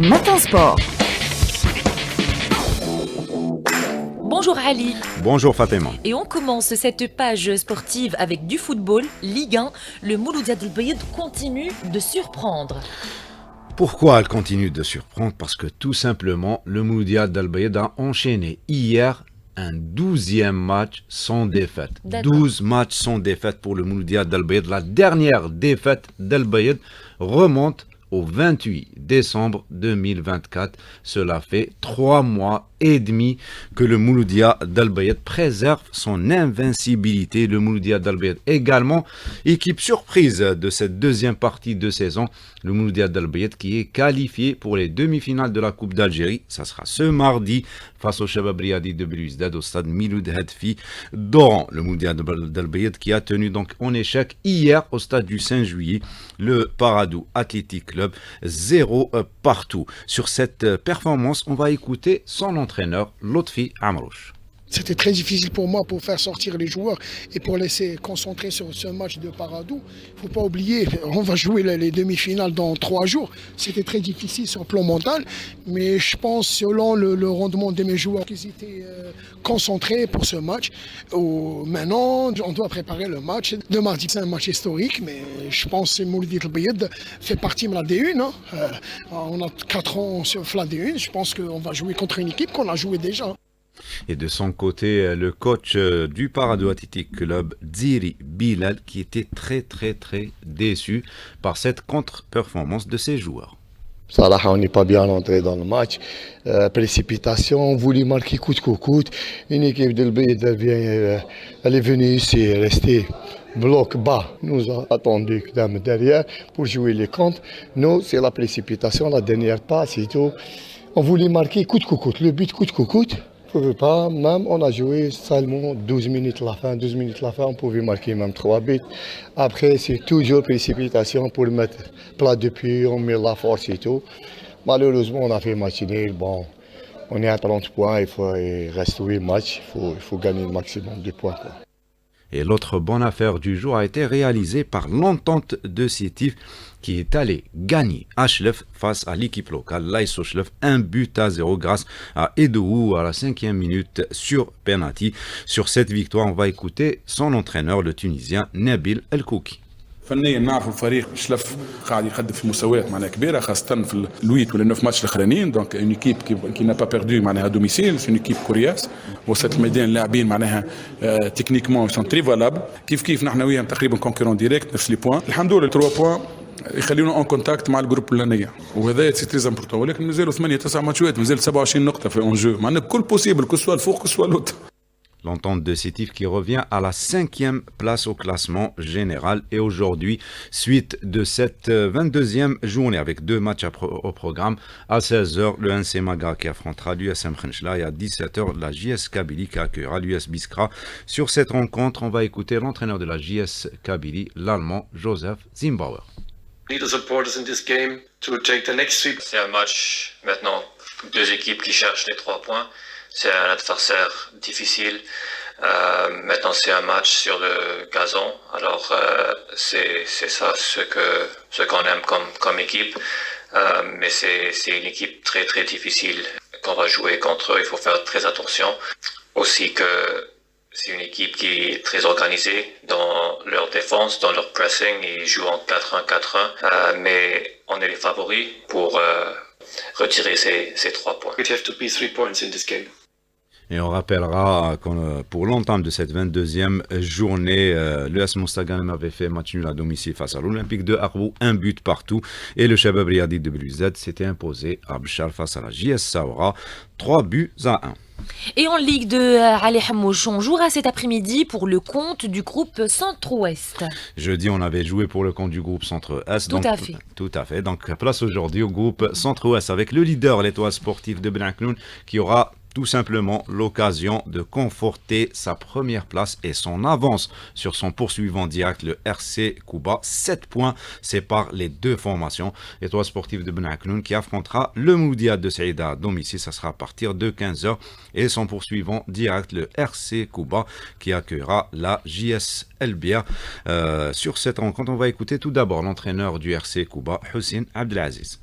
Matin Sport. Bonjour Ali. Bonjour Fatima. Et on commence cette page sportive avec du football, Ligue 1. Le Mouloudia Al Bayed continue de surprendre. Pourquoi elle continue de surprendre? Parce que tout simplement, le Mouloudia Al Bayed a enchaîné hier un 12e match sans défaite. D'accord. 12 matchs sans défaite pour le Mouloudia Al Bayed. La dernière défaite d'Al Bayed remonte au 28 décembre 2024. Cela fait 3 mois et demi que le Mouloudia Al Bayed préserve son invincibilité. Le Mouloudia Al Bayed également, équipe surprise de cette deuxième partie de saison. Le Mouloudia Al Bayed qui est qualifié pour les demi-finales de la Coupe d'Algérie. Ça sera ce mardi face au Shabab Riadi de Belouizdad au stade Miloud Hadfi d'Oran. Le Mouloudia Al Bayed qui a tenu donc en échec hier au stade du 5 juillet le Paradou Athletic Club 0 partout. Sur cette performance, on va écouter son entraîneur Lotfi Amrouche. C'était très difficile pour moi pour faire sortir les joueurs et pour laisser concentrer sur ce match de Paradou. Il ne faut pas oublier, on va jouer les demi-finales dans 3 jours. C'était très difficile sur le plan mental, mais je pense selon le rendement de mes joueurs qu'ils étaient concentrés pour ce match. Maintenant, on doit préparer le match de mardi. C'est un match historique, mais je pense que Mouloudia Al Bayed fait partie de la D1. On a 4 ans sur la D1. Je pense qu'on va jouer contre une équipe qu'on a joué déjà. Et de son côté, le coach du Paradou Athletic Club, Dziri Bilal, qui était très déçu par cette contre-performance de ses joueurs. Salah, on n'est pas bien entré dans le match. Précipitation, on voulait marquer coûte que coûte. Une équipe d'Al Bayed, elle est venue ici, rester bloc bas. Nous a attendu derrière pour jouer les comptes. Nous, c'est la précipitation, la dernière passe et tout. On voulait marquer coûte que coûte. Le but coûte que coûte. On ne pouvait pas, même on a joué seulement 12 minutes la fin, on pouvait marquer même 3 buts. Après, c'est toujours précipitation pour mettre plat depuis, on met la force et tout. Malheureusement, on a fait match nul. Bon, on est à 30 points, il reste 8 matchs, il faut gagner le maximum de points, quoi. Et l'autre bonne affaire du jour a été réalisée par l'entente de Sétif qui est allé gagner Ashlef face à l'équipe locale, l'AS Ashlef, 1-0 grâce à Edou à la 5e minute sur penalty. Sur cette victoire, on va écouter son entraîneur, le Tunisien Nabil El Kouki. فنيا نعرف الفريق شلف قاعد يقدم في مستويات معناها كبيره خاصه في الويت ولا 9 ماتش الاخرانيين دونك اون ايكيب كي نا با بيردو معناها دوميسيل سي اون ايكيب كورياس وسط الميدان اللاعبين معناها تكنيكمون سون تري فالابل كيف نحن وياهم تقريبا كونكورون ديريكت نفس لي بوان الحمد لله 3 بوان يخلينا اون كونتاكت مع الجروب البلانيه وهذا سي تري امبورطون ولكن مازالوا 8 9 ماتشات مازال 27 نقطه في اون جو معناها كل بوسيبل كو سوا الفوق كو سوا لوت. L'entente de Sétif qui revient à la 5e place au classement général. Et aujourd'hui, suite de cette 22e journée avec 2 matchs au programme, à 16h, le NC Magra qui affrontera l'USM Khenchla et à 17h, la JS Kabylie qui accueillera l'US Biskra. Sur cette rencontre, on va écouter l'entraîneur de la JS Kabylie, l'Allemand Joseph Zimbauer. Need the supporters in this game to take the next sweep. C'est un match maintenant, 2 équipes qui cherchent les 3 points. C'est un adversaire difficile. Maintenant, c'est un match sur le gazon. Alors, c'est ça ce qu'on aime comme équipe. Mais c'est une équipe très difficile qu'on va jouer contre eux. Il faut faire très attention. Aussi que c'est une équipe qui est très organisée dans leur défense, dans leur pressing. Ils jouent en 4-1-4-1. Mais on est les favoris pour retirer ces 3 points. We have to be 3 points in this game. Et on rappellera que pour l'entame de cette 22e journée, l'US Mostaganem avait fait match nul à domicile face à l'Olympique de Arbou, 1 but partout. Et le Shabab Riadi de Belouizdad s'était imposé à Bchar face à la JS Saoura, 3-1. Et en Ligue 2, Ali Hamouch, on jouera cet après-midi pour le compte du groupe Centre-Ouest. Jeudi, on avait joué pour le compte du groupe Centre-Est. Tout à fait. Donc, place aujourd'hui au groupe Centre-Ouest avec le leader, l'Étoile sportive de Benanknoun, qui aura tout simplement l'occasion de conforter sa première place et son avance sur son poursuivant direct, le RC Kuba. 7 points séparent les deux formations. Étoile sportive de Ben Aknoun qui affrontera le Mouloudia de Saïda à domicile. Ça sera à partir de 15h. Et son poursuivant direct, le RC Kuba, qui accueillera la JS El Biar. Sur cette rencontre, on va écouter tout d'abord l'entraîneur du RC Kuba, Hussein Abdelaziz.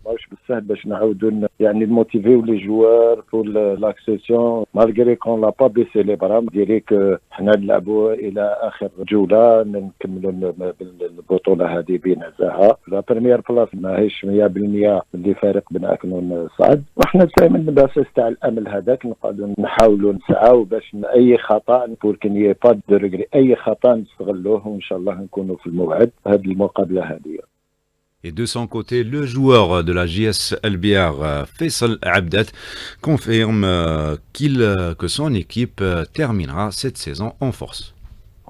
ماهوش بالسهل باش نعاودوا يعني نموتيفيو لي جوار بور لاكسيسيون مالغري كون لا با بيسي لي برام ديريك حنا نلعبوا الى اخر جوله نكملوا البطوله هذه بنزاهه لا بريمير بلاص ماهيش 100% اللي فارق بن اكنون صعد وحنا دائما بالاساس تاع الامل هذاك نقعدوا نحاولوا نسعاو باش اي خطا بور كني با دو ريغري اي خطا نستغلوه وان شاء الله نكونوا في الموعد هذه المقابله هذه. Et de son côté, le joueur de la JS El Biar, Faisal Abdet, confirme que son équipe terminera cette saison en force.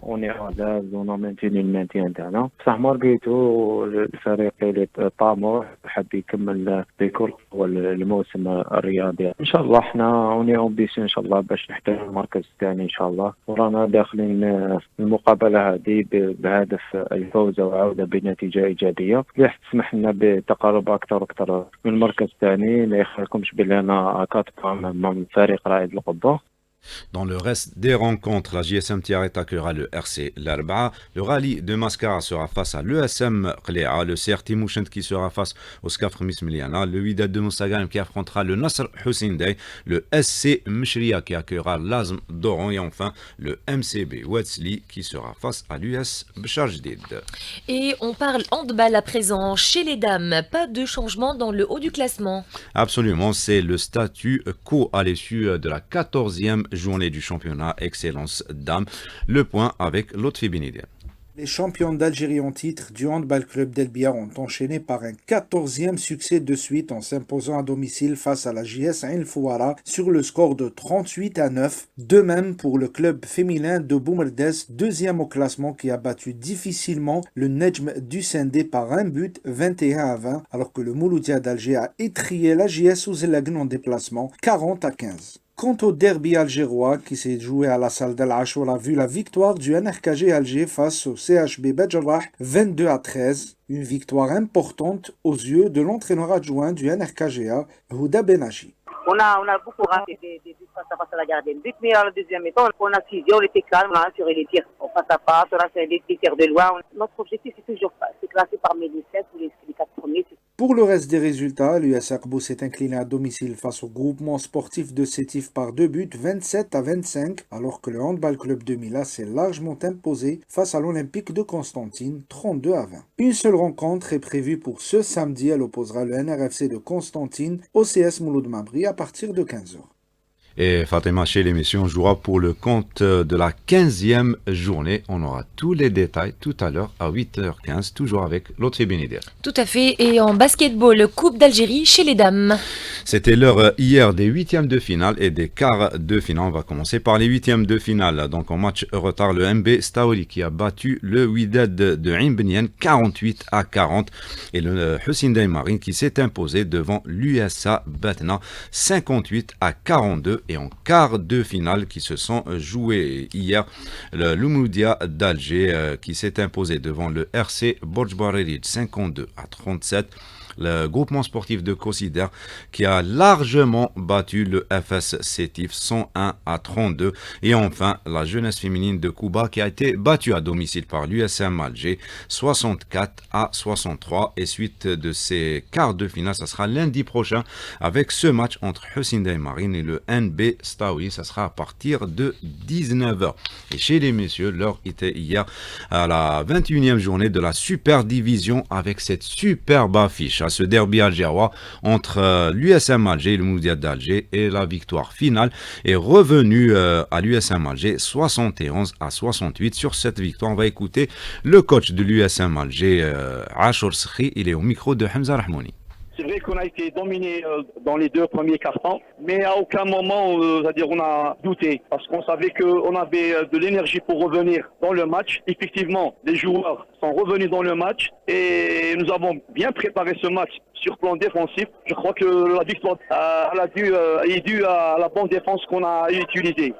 On est en base, on a maintenu le maintien interne. صح مارغيتو الفريق اللي طامح حاب يكمل بكل الموسم الرياضي. ان شاء الله احنا اوني امبيسيون ان شاء الله باش نحتل المركز الثاني ان شاء الله. ورانا داخلين المقابله هذه بهدف الفوز وعوده بنتيجه ايجابيه اللي تسمح لنا بتقرب اكثر واكثر من المركز الثاني. لا يخليكمش بلي انا 4 من فريق رائد القبه. Dans le reste des rencontres, la JSM Tiaret accueillera le RC L'Arba, le rallye de Mascara sera face à l'ESM Qléa, le CRT Mouchent qui sera face au Skafr Mismiliana, le Wydad de Moussagam qui affrontera le Nasr Hussein Dey, le SC Mchria qui accueillera l'Azm Doron et enfin le MCB Wetzli qui sera face à l'US Bcharjdid. Et on parle handball à présent. Chez les dames, pas de changement dans le haut du classement. Absolument, c'est le statut quo à l'issue de la 14e journée du championnat Excellence Dames. Le point avec Lotfi Benidia. Les champions d'Algérie en titre du Handball Club d'El Biar ont enchaîné par un 14e succès de suite en s'imposant à domicile face à la JS Ain Fouara sur le score de 38-9. De même pour le club féminin de Boumerdes, deuxième au classement qui a battu difficilement le Nejm du Sendé par un but 21-20 alors que le Mouloudia d'Alger a étrié la JS Ouzelagan en déplacement 40-15. Quant au derby algérois qui s'est joué à la salle d'Al Achour a vu la victoire du NRKG Alger face au CHB Bedjarrah 22-13, une victoire importante aux yeux de l'entraîneur adjoint du NRKGA, Houda Benachi. On a beaucoup raté des buts face à face à la gardienne but, mais dans le deuxième temps, on a suivi, on était calme, on a assuré les tirs en face à face, on a fait des tirs de loin. Notre objectif, c'est toujours pas, c'est classer parmi les 7 ou les 4 premiers. Pour le reste des résultats, l'US Akbou s'est incliné à domicile face au groupement sportif de Sétif par 2 buts 27-25, alors que le Handball Club de Mila s'est largement imposé face à l'Olympique de Constantine 32-20. Une seule rencontre est prévue pour ce samedi, elle opposera le NRFC de Constantine au CS Mouloud Mabri à partir de 15h. Et Fatima, chez l'émission, jouera pour le compte de la 15e journée. On aura tous les détails tout à l'heure à 8h15, toujours avec Lotfi Benidia. Tout à fait. Et en basketball, Coupe d'Algérie chez les dames. C'était l'heure hier des huitièmes de finale et des quarts de finale. On va commencer par les huitièmes de finale. Donc en match retard, le MB Staouli qui a battu le Wydad de Ain Benyan 48-40 et le Hussein Daymarin qui s'est imposé devant l'USA Batna 58-42. Et en quart de finale qui se sont joués hier, le Mouloudia d'Alger qui s'est imposé devant le RC Borj Barerid 52-37. Le groupement sportif de Consider qui a largement battu le FS Sétif 101-32 et enfin la jeunesse féminine de Kuba qui a été battue à domicile par l'USM Alger 64-63 et suite de ces quarts de finale, ça sera lundi prochain avec ce match entre Hussein Daymarin et le NB Staoui, ça sera à partir de 19h. Et chez les messieurs, l'heure était hier à la 21e journée de la Super Division avec cette superbe affiche. Ce derby algérois entre l'USM Alger et le Mouloudia d'Alger et la victoire finale est revenue à l'USM Alger 71-68. Sur cette victoire, on va écouter le coach de l'USM Alger, Achour Skhi. Il est au micro de Hamza Rahmouni. C'est vrai qu'on a été dominé dans les 2 premiers cartons, mais à aucun moment, c'est-à-dire on a douté, parce qu'on savait qu'on avait de l'énergie pour revenir dans le match. Effectivement, les joueurs sont revenus dans le match et nous avons bien préparé ce match sur plan défensif. Je crois que la victoire est due à la bonne défense qu'on a utilisée.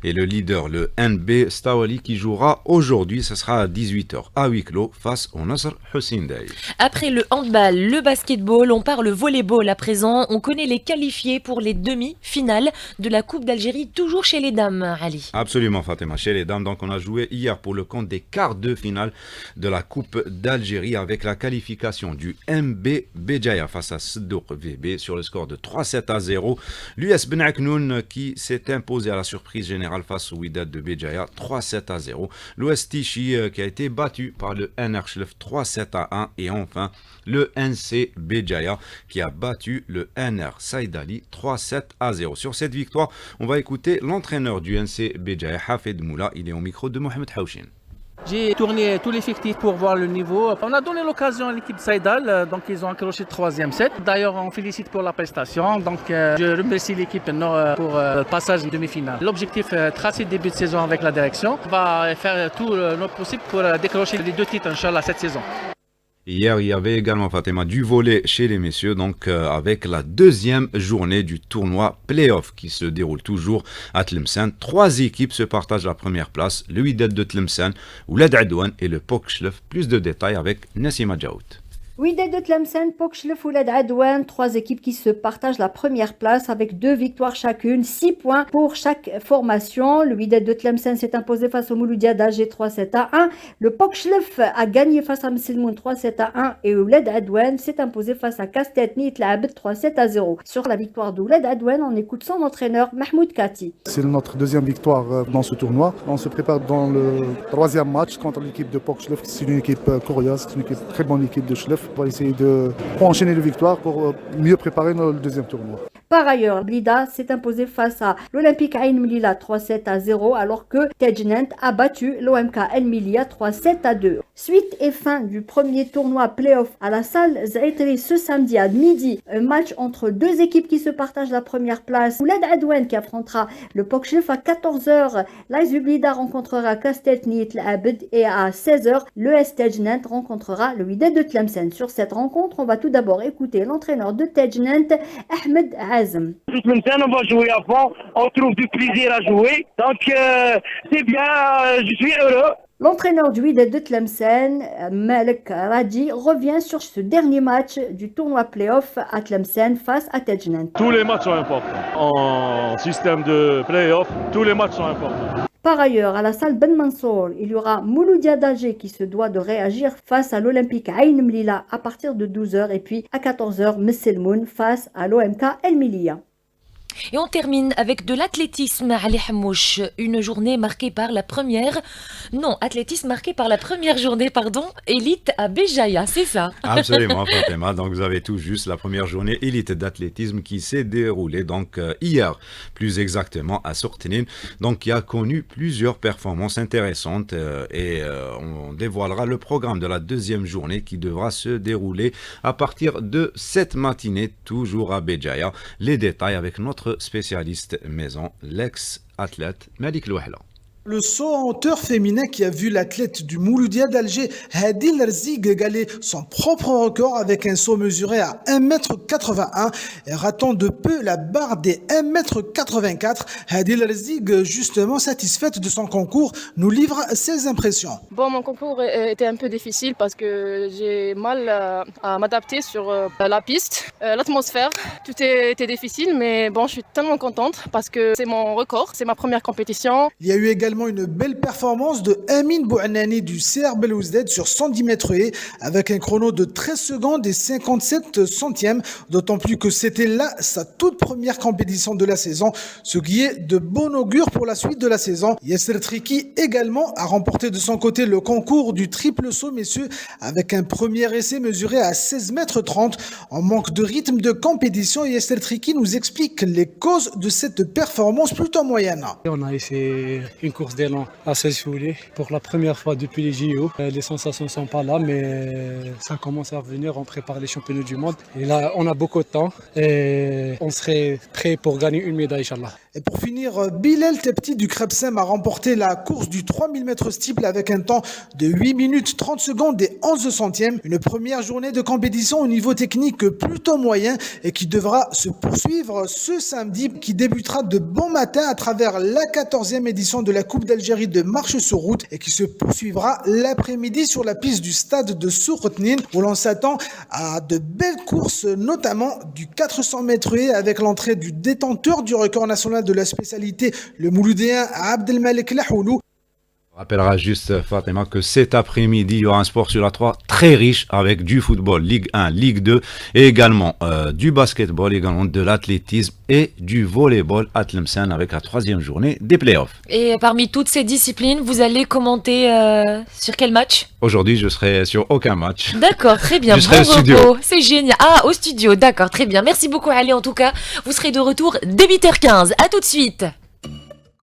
Et le leader, le NB Stawali, qui jouera aujourd'hui, ce sera à 18h à huis clos face au Nasr Hussein Day. Après le handball, le basketball, on parle volleyball à présent. On connaît les qualifiés pour les demi-finales de la Coupe d'Algérie, toujours chez les dames, Ali. Absolument, Fatima, chez les dames. Donc on a joué hier pour le compte des quarts de finale de la Coupe d'Algérie avec la qualification du MB Béjaïa face à Seddouk VB sur le score de 3-7-0. L'US Ben Aknoun qui s'est imposé à la surprise générale face au Wydad de Béjaïa 3-7-0. L'Ouest Tichy qui a été battu par le NR Chlef 3-7-1 et enfin le NC Béjaïa qui a battu le NR Saïdali 3-7-0. Sur cette victoire, on va écouter l'entraîneur du NC Béjaïa, Hafid Moula. Il est au micro de Mohamed Haouchin. J'ai tourné tout l'effectif pour voir le niveau. On a donné l'occasion à l'équipe Saïdal, donc ils ont accroché le 3e set. D'ailleurs, on félicite pour la prestation. Donc, je remercie l'équipe Nord pour le passage en demi-finale. L'objectif tracé début de saison avec la direction, on va faire tout notre possible pour décrocher les 2 titres, Inch'Allah, cette saison. Hier, il y avait également, Fatima, du volley chez les messieurs, donc avec la 2e journée du tournoi Playoff qui se déroule toujours à Tlemcen. 3 équipes se partagent la première place, le Wydad de Tlemcen, Ouled Adouane et le POC Chlef. Plus de détails avec Nassima Djaout. Wydad de Tlemcen, POC Chlef, Ouled Adouane, 3 équipes qui se partagent la première place avec 2 victoires chacune, 6 points pour chaque formation. Le Wydad de Tlemcen s'est imposé face au Mouloudia d'Alger 3-7-1. Le POC Chlef a gagné face à Mselmoun 3-7-1 et Ouled Adouane s'est imposé face à Kastetni Tlaabet 3-7-0. Sur la victoire d'Ouled Adouane, on écoute son entraîneur Mahmoud Kati. C'est notre 2e victoire dans ce tournoi. On se prépare dans le 3e match contre l'équipe de POC Chlef. C'est une équipe coriace, c'est une très bonne équipe de Chlef. On va essayer pour enchaîner les victoires pour mieux préparer le 2e tournoi. Par ailleurs, Blida s'est imposé face à l'Olympique Ain Melilla 3-7-0 alors que Tejnent a battu l'OMK El Milia 3-7-2. Suite et fin du premier tournoi playoff à la salle Zaïtri ce samedi à midi. Un match entre 2 équipes qui se partagent la première place. Ouled Adouane qui affrontera le POC Chlef à 14h. L'AS Blida rencontrera Kastetni Tlaabed et à 16h, l'ES Tejnent rencontrera le Wydad de Tlemcen. Sur cette rencontre, on va tout d'abord écouter l'entraîneur de Tejnent, Ahmed Azem. On va jouer à fond, on trouve du plaisir à jouer, donc c'est bien, je suis heureux. L'entraîneur du Wydad de Tlemcen, Malek Radi, revient sur ce dernier match du tournoi playoff à Tlemcen face à Tejnent. Tous les matchs sont importants. En système de playoff, tous les matchs sont importants. Par ailleurs, à la salle Ben Mansour, il y aura Mouloudia d'Alger qui se doit de réagir face à l'Olympique Ain Melilla à partir de 12h et puis à 14h, Mselmoun face à l'OMK El Milia. Et on termine avec de l'athlétisme, Ali Hamouch. Une journée marquée par la première... Non, athlétisme marqué par la première journée, élite à Béjaïa, c'est ça? Absolument, Fatima. Donc, vous avez tout juste la première journée élite d'athlétisme qui s'est déroulée donc hier, plus exactement à Sortinin. Donc, qui a connu plusieurs performances intéressantes et on dévoilera le programme de la 2e journée qui devra se dérouler à partir de cette matinée, toujours à Béjaïa. Les détails avec notre spécialiste maison, l'ex-athlète Malik Louhla. Le saut en hauteur féminin qui a vu l'athlète du Mouloudia d'Alger, Hadil Rzig, égaler son propre record avec un saut mesuré à 1m81 et ratant de peu la barre des 1m84. Hadil Rzig, justement satisfaite de son concours, nous livre ses impressions. Bon, mon concours était un peu difficile parce que j'ai mal à m'adapter sur la piste, l'atmosphère. Tout était difficile, mais bon, je suis tellement contente parce que c'est mon record, c'est ma première compétition. Il y a eu également une belle performance de Amin Bouanani du CR Belouizdad sur 110 mètres haies avec un chrono de 13 secondes et 57 centièmes, d'autant plus que c'était là sa toute première compétition de la saison, ce qui est de bon augure pour la suite de la saison. Yasser Triki également a remporté de son côté le concours du triple saut messieurs avec un premier essai mesuré à 16 mètres 30. En manque de rythme de compétition, Yasser Triki nous explique les causes de cette performance plutôt moyenne. On a essayé une course course d'élan assez soulée pour la première fois depuis les JO. Les sensations ne sont pas là, mais ça commence à revenir. On prépare les championnats du monde. Et là, on a beaucoup de temps et on serait prêt pour gagner une médaille, Inch'Allah. Et pour finir, Bilal Tepti du Krebsem a remporté la course du 3000 mètres steeple avec un temps de 8 minutes 30 secondes et 11 centièmes. Une première journée de compétition au niveau technique plutôt moyen et qui devra se poursuivre ce samedi, qui débutera de bon matin à travers la 14e édition de la Coupe d'Algérie de marche sur route et qui se poursuivra l'après-midi sur la piste du stade de Soukhtnine où l'on s'attend à de belles courses, notamment du 400 mètres haies avec l'entrée du détenteur du record national de la spécialité, le Mouloudéen Abdelmalek Lahoulou. On rappellera juste, Fatima, que cet après-midi, il y aura un sport sur la 3 très riche avec du football, Ligue 1, Ligue 2 et également du basketball, également de l'athlétisme et du volleyball à Tlemcen avec la 3e journée des playoffs. Et parmi toutes ces disciplines, vous allez commenter sur quel match? Aujourd'hui, je serai sur aucun match. D'accord, très bien. Je serai au studio. C'est génial. Ah, au studio, d'accord, très bien. Merci beaucoup, Ali. En tout cas, vous serez de retour dès 8h15. À tout de suite.